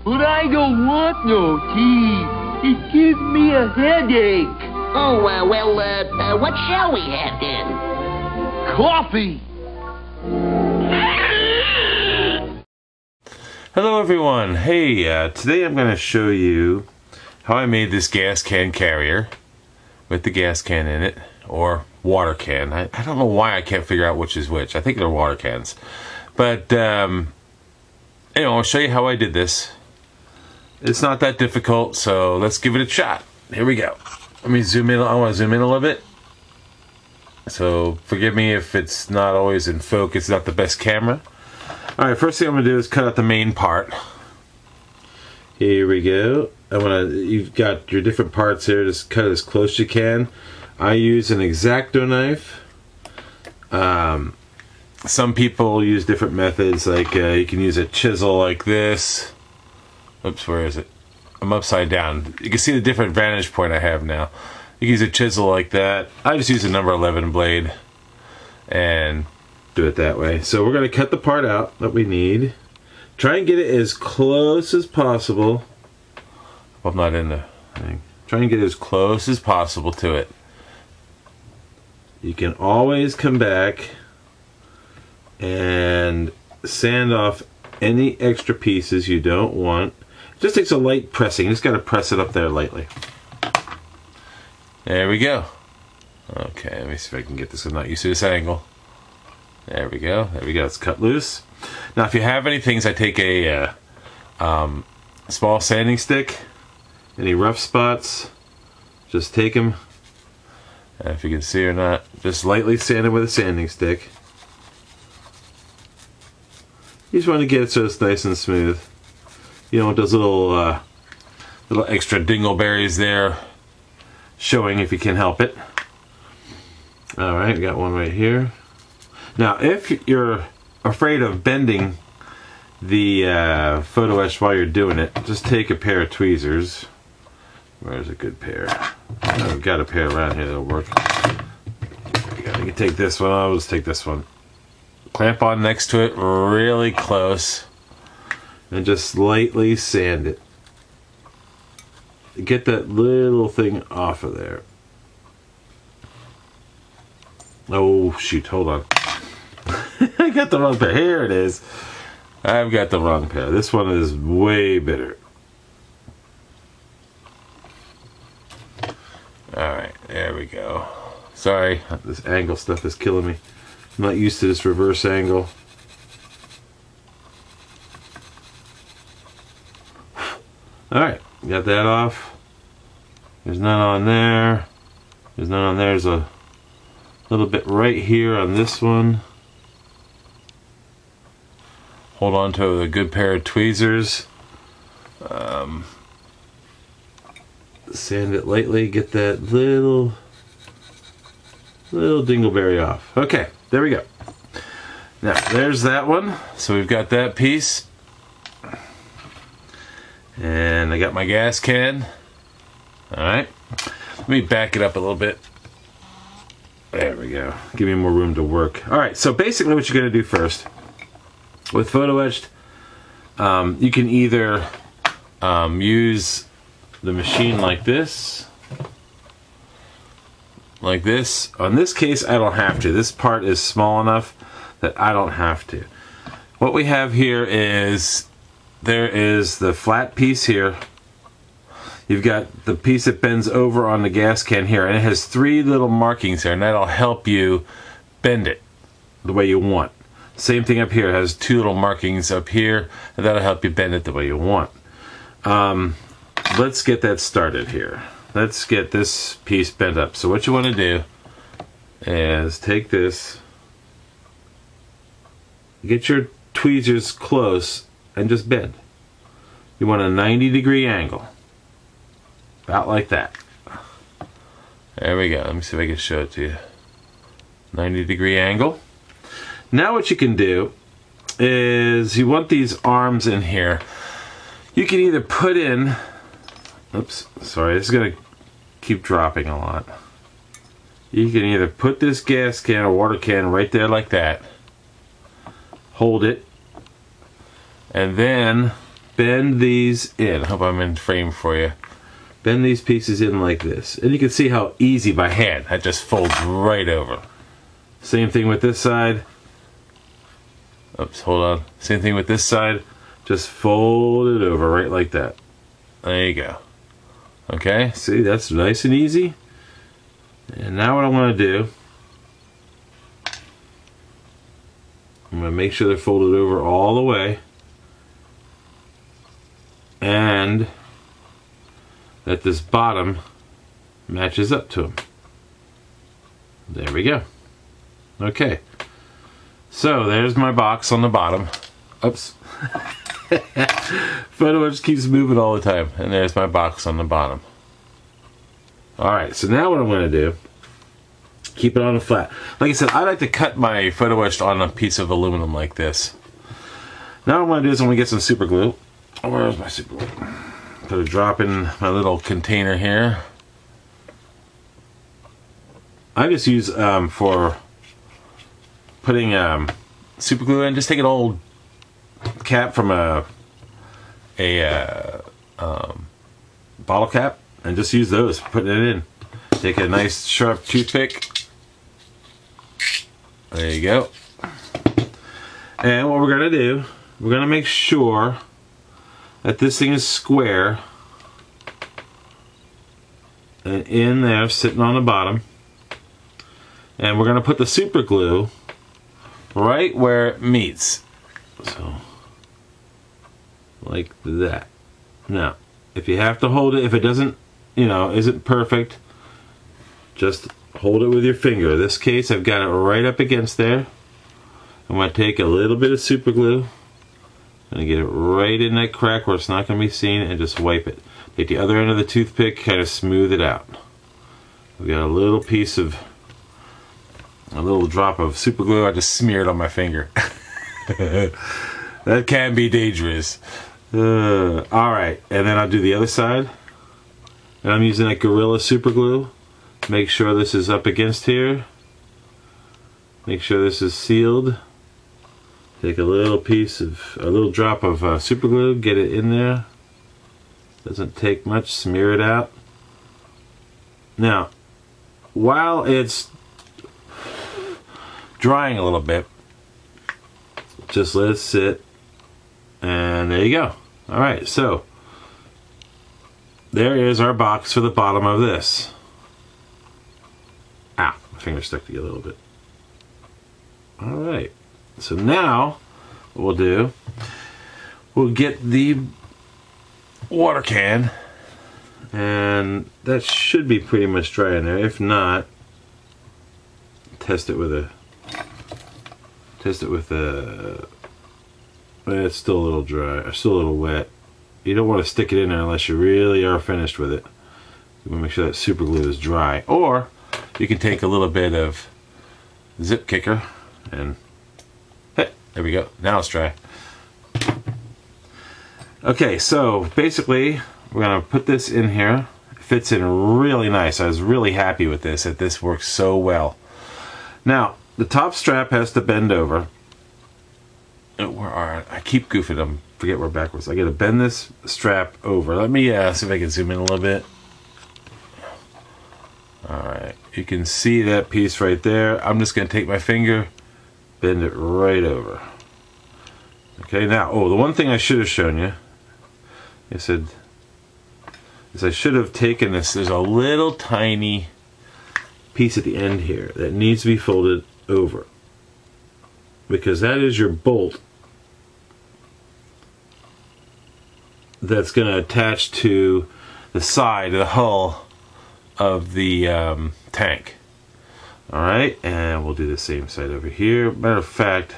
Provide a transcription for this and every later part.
But I don't want no tea. It gives me a headache. Oh, what shall we have then? Coffee. Hello everyone. Hey, today I'm going to show you how I made this gas can carrier with the gas can in it, or water can. I don't know why I can't figure out which is which. I think they're water cans. But anyway, I'll show you how I did this. It's not that difficult, so let's give it a shot. Here we go. Let me zoom in. I want to zoom in a little bit. So forgive me if it's not always in focus. It's not the best camera. Alright, first thing I'm going to do is cut out the main part. Here we go. You've got your different parts here. Just cut it as close as you can. I use an X-Acto knife. Some people use different methods, like you can use a chisel like this. Oops, where is it? I'm upside down. You can see the different vantage point I have now. You can use a chisel like that. I just use a number 11 blade and do it that way. So we're going to cut the part out that we need. Try and get it as close as possible. I'm not in the thing. Try and get it as close as possible to it. You can always come back and sand off any extra pieces you don't want. It just takes a light pressing. You just got to press it up there lightly. There we go. Okay, let me see if I can get this. I'm not used to this angle. There we go. There we go. It's cut loose. Now, if you have any things, I take a small sanding stick. Any rough spots, just take them. If you can see or not, just lightly sand it with a sanding stick. You just want to get it so it's nice and smooth. You don't want those little extra dingleberries there showing if you can help it. Alright, we got one right here. Now, if you're afraid of bending the photo etch while you're doing it, just take a pair of tweezers. Where's a good pair? I've got a pair around here that'll work. You can take this one. I'll just take this one. Clamp on next to it really close and just lightly sand it. Get that little thing off of there. Oh shoot, hold on. I got the wrong pair. Here it is. I've got the wrong pair. This one is way better. Alright, there we go. Sorry, this angle stuff is killing me. I'm not used to this reverse angle. Alright, got that off. There's none on there. There's none on there. There's a little bit right here on this one. Hold on to a good pair of tweezers. Sand it lightly, get that little dingleberry off. Okay, there we go. Now, there's that one. So we've got that piece. And I got my gas can. Alright. Let me back it up a little bit. There we go. Give me more room to work. Alright, so basically what you're going to do first, with photo etched, you can either use the machine like this. Like this. On this case, I don't have to. This part is small enough that I don't have to. What we have here is, there is the flat piece here. You've got the piece that bends over on the gas can here, and it has 3 little markings here, and that'll help you bend it the way you want. Same thing up here. It has 2 little markings up here, and that'll help you bend it the way you want. Let's get that started here. Let's get this piece bent up. So what you want to do is take this, get your tweezers close, and just bend. You want a 90-degree angle. About like that. There we go. Let me see if I can show it to you. 90-degree angle. Now what you can do is, you want these arms in here. You can either put in, oops, sorry, this is going to keep dropping a lot. You can either put this gas can or water can right there like that, hold it, and then bend these in. I hope I'm in frame for you. Bend these pieces in like this. And you can see how easy by hand. That just folds right over. Same thing with this side. Oops, hold on. Same thing with this side. Just fold it over right like that. There you go. Okay, see, that's nice and easy. And now what I want to do, I'm going to make sure they're folded over all the way. And that this bottom matches up to them. There we go. Okay. So there's my box on the bottom. Oops. Photo just keeps moving all the time. And there's my box on the bottom. Alright, so now what I'm going to do, keep it on a flat. Like I said, I like to cut my photo etched on a piece of aluminum like this. Now what I'm going to do is I'm going to get some super glue. Where's my super glue? Put a drop in my little container here. I just use for putting super glue in. Just take an old cap from a bottle cap and just use those, putting it in. Take a nice sharp toothpick. There you go. And what we're gonna do, we're gonna make sure that this thing is square and in there, sitting on the bottom. And we're gonna put the super glue right where it meets. So, like that. Now, if you have to hold it, if it doesn't, you know, isn't perfect, just hold it with your finger. In this case, I've got it right up against there. I'm going to take a little bit of super glue and get it right in that crack where it's not going to be seen and just wipe it. Take the other end of the toothpick, kind of smooth it out. I've got a little piece of, a little drop of super glue. I just smeared on my finger. That can be dangerous. Alright, and then I'll do the other side. And I'm using that Gorilla super glue. Make sure this is up against here. Make sure this is sealed. Take a little piece of, a little drop of super glue, get it in there. Doesn't take much, smear it out. Now, while it's drying a little bit, just let it sit. And there you go. Alright, so there is our box for the bottom of this. Ow, my finger stuck to you a little bit. Alright, so now what we'll do, we'll get the water can, and that should be pretty much dry in there. If not, test it with a it's still a little dry, or still a little wet. You don't want to stick it in there unless you really are finished with it. You want to make sure that super glue is dry. Or you can take a little bit of zip kicker and hey, there we go. Now it's dry. Okay, so basically we're going to put this in here. It fits in really nice. I was really happy with this, that this works so well. Now, the top strap has to bend over. I keep goofing. I forget we're backwards. I got to bend this strap over. Let me see if I can zoom in a little bit. Alright, you can see that piece right there. I'm just going to take my finger, bend it right over. Okay, now, oh, the one thing I should have shown you, I said, is I should have taken this. There's a little tiny piece at the end here that needs to be folded over, because that is your bolt that's going to attach to the side of the hull of the tank. Alright, and we'll do the same side over here. Matter of fact,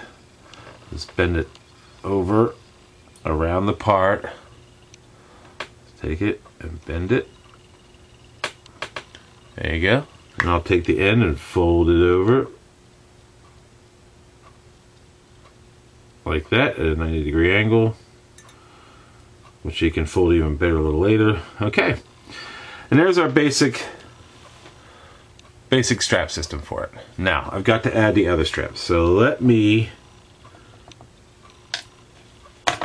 let's bend it over around the part. Take it and bend it. There you go. And I'll take the end and fold it over like that at a 90-degree angle, which you can fold even better a little later. Okay, and there's our basic strap system for it. Now I've got to add the other straps, so let me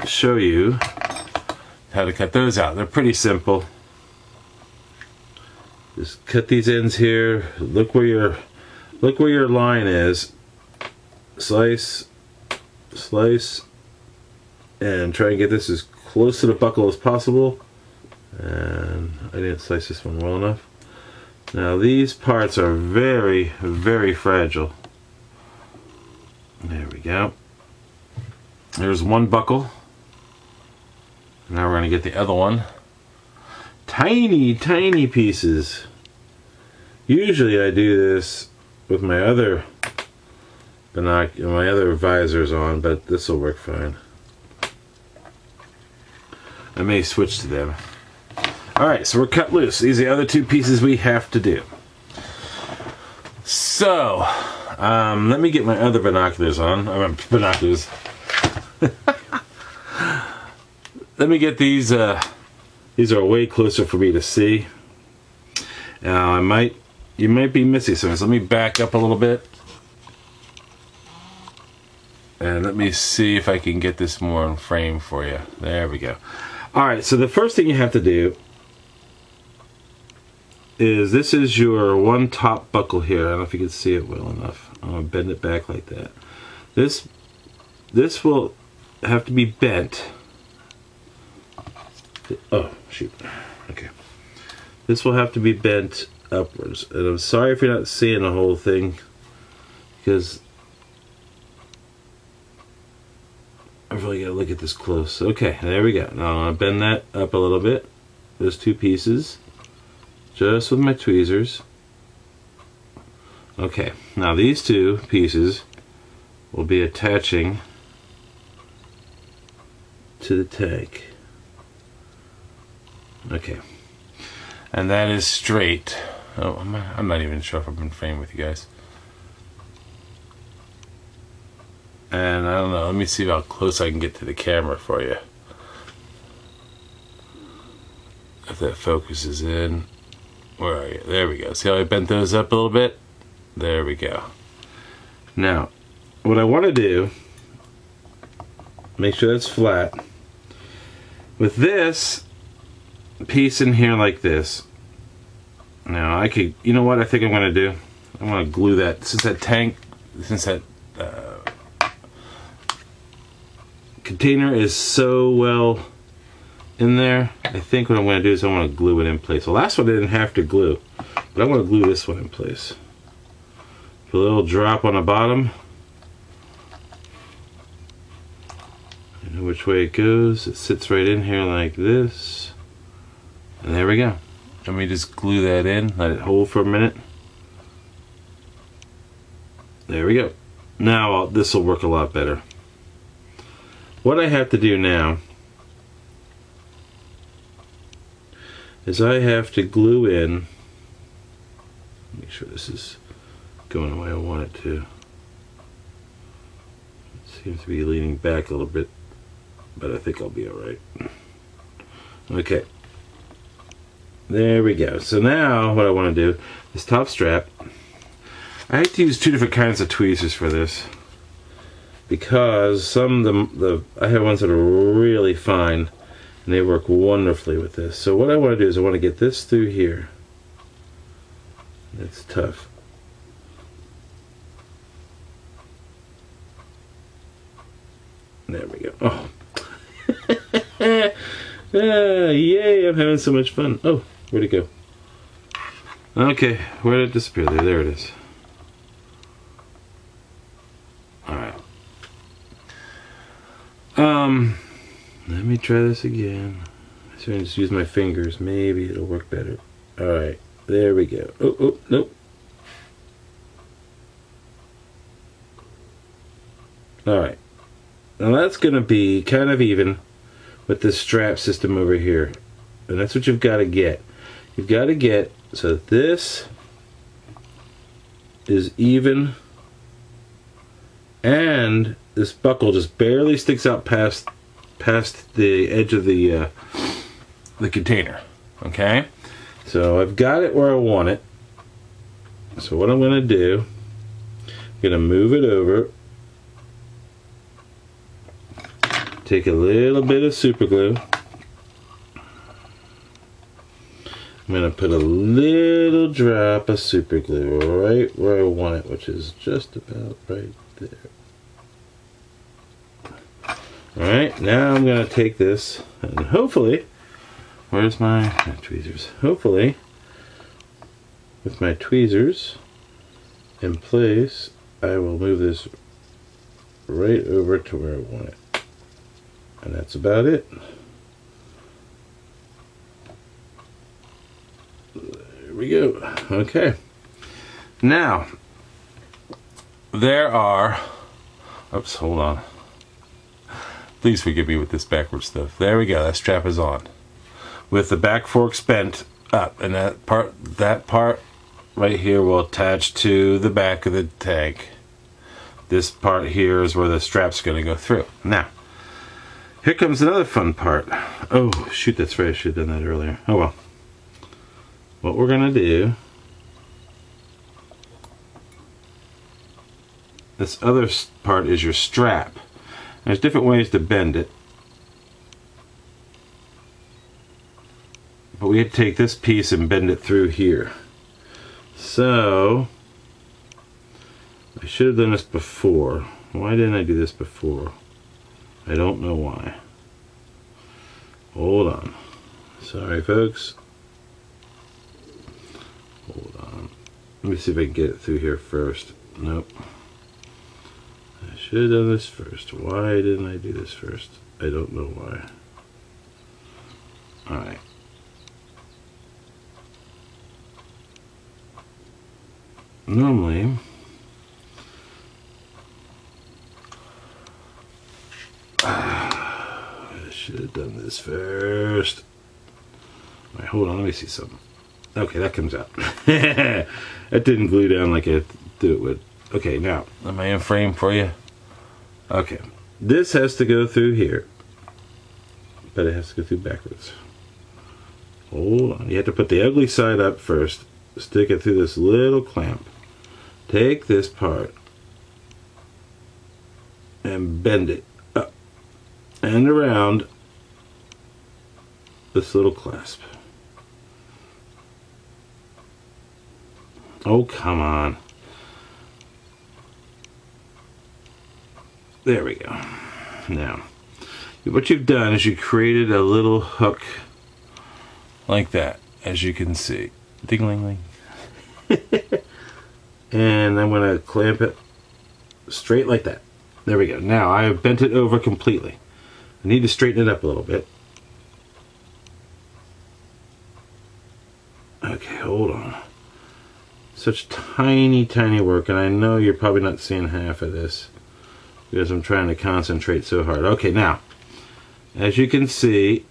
show you how to cut those out. They're pretty simple. Just cut these ends here. Look where your line is. Slice, slice, and try and get this as close to the buckle as possible. And I didn't slice this one well enough. Now these parts are very, very fragile. There we go. There's one buckle. Now we're going to get the other one. Tiny, tiny pieces. Usually I do this with my other visors on, but this will work fine. I may switch to them. Alright, so we're cut loose. These are the other two pieces we have to do. So, let me get my other binoculars on. Binoculars. Let me get these. These are way closer for me to see. Now, you might be missing some. So let me back up a little bit. And let me see if I can get this more in frame for you. There we go. Alright, so the first thing you have to do is, this is your one top buckle here. I don't know if you can see it well enough. I'm going to bend it back like that. This will have to be bent. Oh, shoot. Okay. This will have to be bent upwards. And I'm sorry if you're not seeing the whole thing, because I really got to look at this close. Okay, there we go. Now I'm going to bend that up a little bit. Those two pieces. Just with my tweezers. Okay, now these two pieces will be attaching to the tank. Okay, and that is straight. Oh, I'm not even sure if I'm in frame with you guys. And I don't know, let me see how close I can get to the camera for you. If that focuses in. Where are you? There we go. See how I bent those up a little bit? There we go. Now, what I want to do, make sure that's flat. With this piece in here like this, now I could, you know what I think I'm going to do? I'm going to glue that, since that container is so well in there, I think what I'm going to do is I want to glue it in place. The last one I didn't have to glue, but I want to glue this one in place. Put a little drop on the bottom. You know which way it goes. It sits right in here like this. And there we go. Let me just glue that in, let it hold for a minute. There we go. Now this will work a lot better. What I have to do now is I have to glue in, make sure this is going the way I want it to. It seems to be leaning back a little bit, but I think I'll be alright. Okay, there we go. So now what I want to do, this top strap, I have to use two different kinds of tweezers for this, because some of I have ones that are really fine and they work wonderfully with this. So what I want to do is I want to get this through here. It's tough. There we go. Oh. Yay, I'm having so much fun. Oh, where'd it go? Okay, where did it disappear? There it is. Alright. Let me try this again. So I just use my fingers. Maybe it'll work better. Alright, there we go. Oh, nope. Alright. Now that's going to be kind of even with this strap system over here. And that's what you've got to get. You've got to get so that this is even and this buckle just barely sticks out past the edge of the container. Okay, so I've got it where I want it. So what I'm going to do, I'm going to move it over, take a little bit of super glue, I'm going to put a little drop of super glue right where I want it, which is just about right there. Alright, now I'm going to take this and hopefully, where's my tweezers? Hopefully, with my tweezers in place, I will move this right over to where I want it. And that's about it. There we go. Okay. Now, there are, oops, hold on. Please forgive me with this backward stuff. There we go, that strap is on. With the back forks bent up, and that part right here will attach to the back of the tank. This part here is where the strap's going to go through. Now, here comes another fun part. Oh, shoot, that's right, I should have done that earlier. Oh well. What we're going to do, this other part is your strap. There's different ways to bend it. But we have to take this piece and bend it through here. So, I should have done this before. Why didn't I do this before? I don't know why. Hold on. Sorry, folks. Hold on. Let me see if I can get it through here first. Nope. I should have done this first. Why didn't I do this first? I don't know why. Alright. Normally, I should have done this first. Alright, hold on, let me see something. Okay, that comes out. That didn't glue down like I thought it would. Okay, now, am I in frame for you? Okay, this has to go through here, but it has to go through backwards. Hold on, you have to put the ugly side up first, stick it through this little clamp, take this part, and bend it up and around this little clasp. Oh, come on. There we go. Now, what you've done is you created a little hook like that, as you can see. Ding-ling-ling. And I'm going to clamp it straight like that. There we go. Now, I have bent it over completely. I need to straighten it up a little bit. Okay, hold on. Such tiny, tiny work, and I know you're probably not seeing half of this because I'm trying to concentrate so hard. Okay, now, as you can see,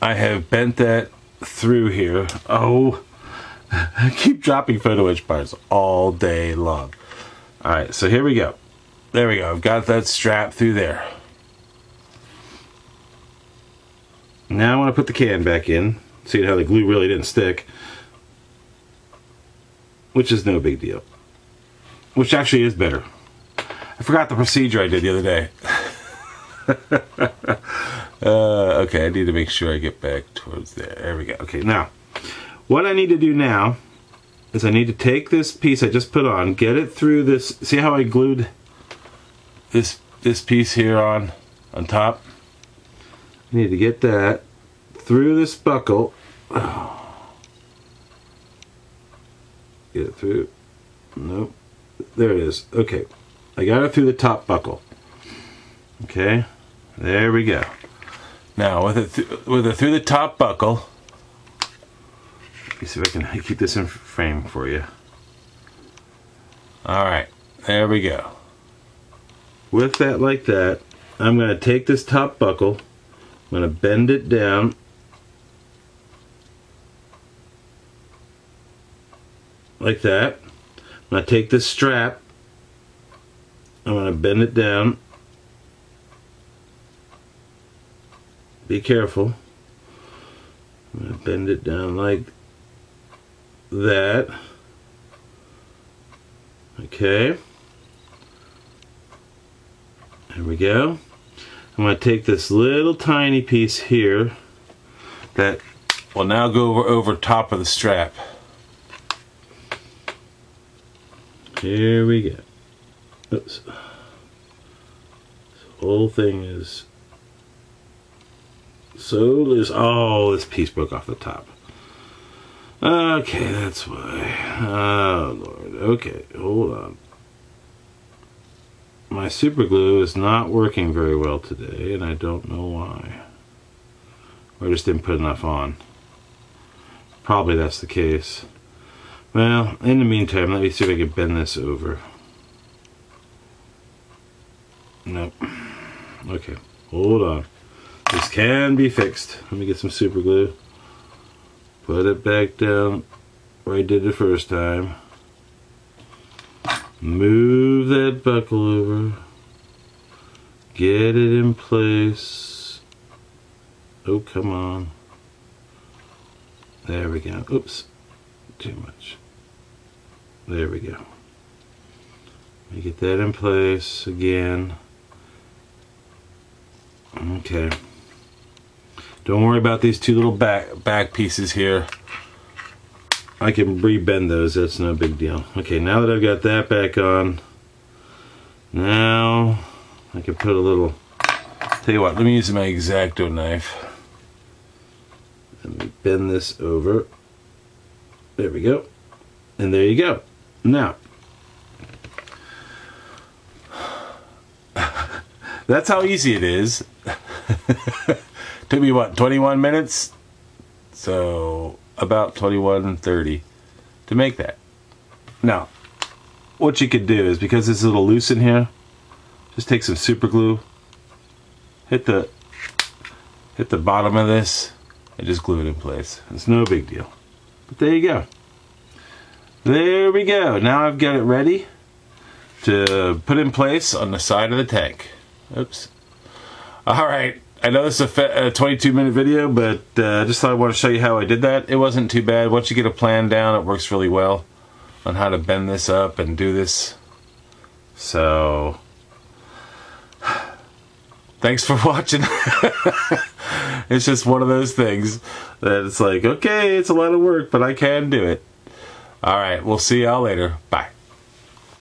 I have bent that through here. Oh, I keep dropping photo etch parts all day long. Alright, so here we go. There we go. I've got that strap through there. Now I want to put the can back in. See how the glue really didn't stick. Which is no big deal. Which actually is better. I forgot the procedure I did the other day. Okay, I need to make sure I get back towards there. There we go. Okay, now, what I need to do now is I need to take this piece I just put on, get it through this. See how I glued this piece here on top? I need to get that through this buckle. Get it through. Nope. There it is. Okay. I got it through the top buckle. Okay. There we go. Now with it through the top buckle. Let me see if I can keep this in frame for you. Alright. There we go. With that like that, I'm going to take this top buckle. I'm going to bend it down. Like that. I'm going to take this strap, I'm going to bend it down. Be careful. I'm going to bend it down like that. Okay. There we go. I'm going to take this little tiny piece here that We'll now go over top of the strap. Here we go. Oops. This whole thing is so loose. Oh, this piece broke off the top. Okay, that's why. Oh, Lord. Okay, hold on. My super glue is not working very well today, and I don't know why. Or I just didn't put enough on. Probably that's the case. Well, in the meantime, let me see if I can bend this over. Nope. Okay, hold on. This can be fixed. Let me get some super glue. Put it back down where I did the first time. Move that buckle over. Get it in place. Oh, come on. There we go. Oops. Too much. There we go. Let me get that in place again. Okay. Don't worry about these two little back pieces here. I can re-bend those, that's no big deal. Okay, now that I've got that back on, now I can put a little, tell you what, let me use my X-Acto knife. Let me bend this over. There we go. And there you go. Now, that's how easy it is. Took me what, 21 minutes? So about 21:30 to make that. Now, what you could do is, because it's a little loose in here, just take some super glue, hit the bottom of this, and just glue it in place. It's no big deal. But there you go. There we go. Now I've got it ready to put in place on the side of the tank. Oops. Alright, I know this is a 22-minute video, but I just thought I want to show you how I did that. It wasn't too bad. Once you get a plan down, it works really well on how to bend this up and do this. So, thanks for watching. It's just one of those things that it's like, okay, it's a lot of work, but I can do it. Alright, we'll see y'all later. Bye.